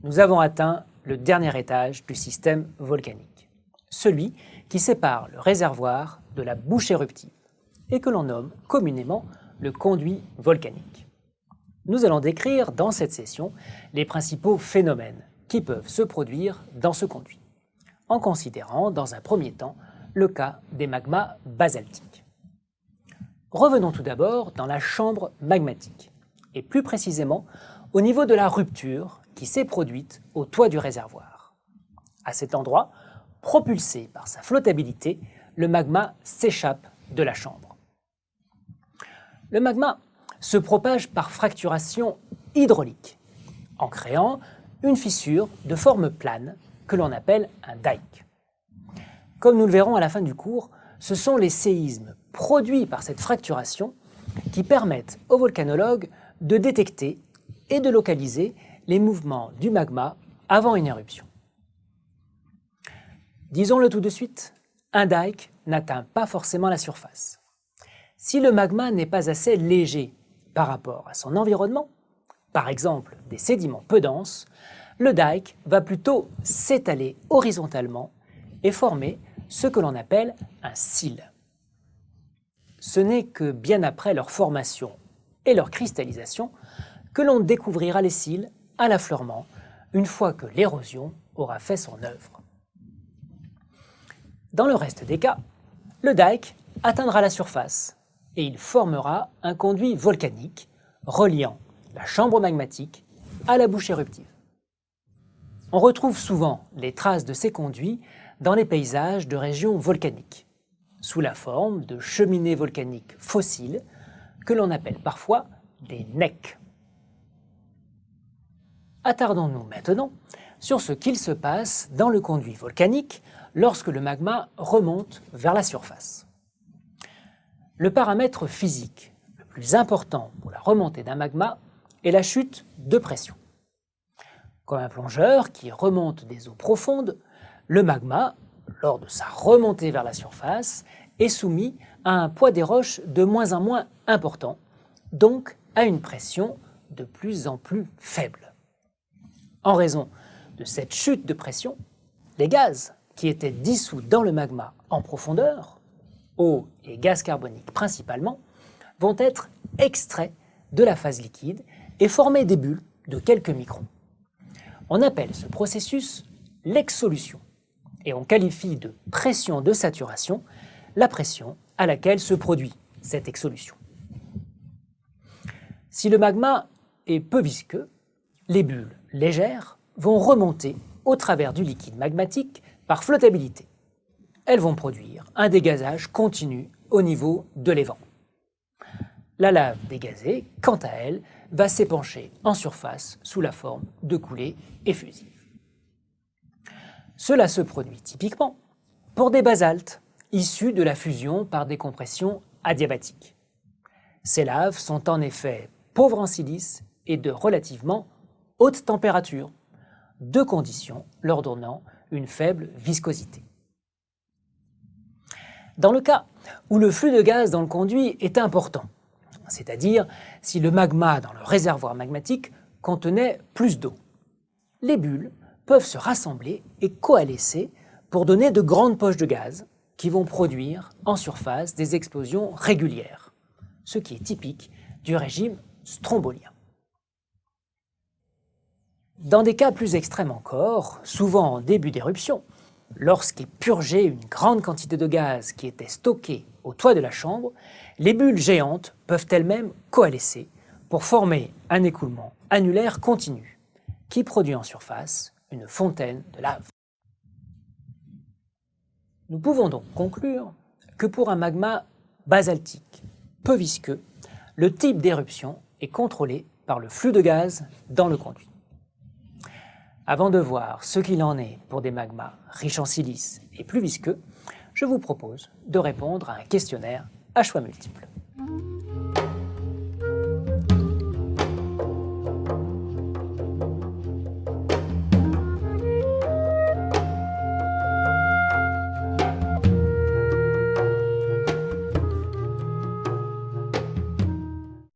nous avons atteint le dernier étage du système volcanique, celui qui sépare le réservoir de la bouche éruptive et que l'on nomme communément le conduit volcanique. Nous allons décrire dans cette session les principaux phénomènes qui peuvent se produire dans ce conduit, en considérant dans un premier temps le cas des magmas basaltiques. Revenons tout d'abord dans la chambre magmatique, et plus précisément au niveau de la rupture qui s'est produite au toit du réservoir. À cet endroit, propulsé par sa flottabilité, le magma s'échappe de la chambre. Le magma se propage par fracturation hydraulique, en créant une fissure de forme plane que l'on appelle un dike. Comme nous le verrons à la fin du cours, ce sont les séismes produits par cette fracturation qui permettent aux volcanologues de détecter et de localiser les mouvements du magma avant une éruption. Disons-le tout de suite, un dike n'atteint pas forcément la surface. Si le magma n'est pas assez léger par rapport à son environnement, par exemple des sédiments peu denses, le dike va plutôt s'étaler horizontalement et former ce que l'on appelle un cil. Ce n'est que bien après leur formation et leur cristallisation que l'on découvrira les cils à l'affleurement, une fois que l'érosion aura fait son œuvre. Dans le reste des cas, le dike atteindra la surface et il formera un conduit volcanique reliant la chambre magmatique à la bouche éruptive. On retrouve souvent les traces de ces conduits dans les paysages de régions volcaniques, sous la forme de cheminées volcaniques fossiles que l'on appelle parfois des necks. Attardons-nous maintenant sur ce qu'il se passe dans le conduit volcanique lorsque le magma remonte vers la surface. Le paramètre physique le plus important pour la remontée d'un magma est la chute de pression. Comme un plongeur qui remonte des eaux profondes, le magma, lors de sa remontée vers la surface, est soumis à un poids des roches de moins en moins important, donc à une pression de plus en plus faible. En raison de cette chute de pression, les gaz qui étaient dissous dans le magma en profondeur, eau et gaz carbonique principalement, vont être extraits de la phase liquide et former des bulles de quelques microns. On appelle ce processus l'exsolution et on qualifie de pression de saturation la pression à laquelle se produit cette exsolution. Si le magma est peu visqueux, les bulles légères vont remonter au travers du liquide magmatique par flottabilité. Elles vont produire un dégazage continu au niveau de l'évent. La lave dégazée, quant à elle, va s'épancher en surface sous la forme de coulées effusives. Cela se produit typiquement pour des basaltes issus de la fusion par décompression adiabatique. Ces laves sont en effet pauvres en silice et de relativement haute température, deux conditions leur donnant une faible viscosité. Dans le cas où le flux de gaz dans le conduit est important, c'est-à-dire si le magma dans le réservoir magmatique contenait plus d'eau, les bulles peuvent se rassembler et coalescer pour donner de grandes poches de gaz qui vont produire en surface des explosions régulières, ce qui est typique du régime strombolien. Dans des cas plus extrêmes encore, souvent en début d'éruption, lorsqu'est purgée une grande quantité de gaz qui était stockée au toit de la chambre, les bulles géantes peuvent elles-mêmes coalescer pour former un écoulement annulaire continu qui produit en surface une fontaine de lave. Nous pouvons donc conclure que pour un magma basaltique peu visqueux, le type d'éruption est contrôlé par le flux de gaz dans le conduit. Avant de voir ce qu'il en est pour des magmas riches en silice et plus visqueux, je vous propose de répondre à un questionnaire à choix multiples.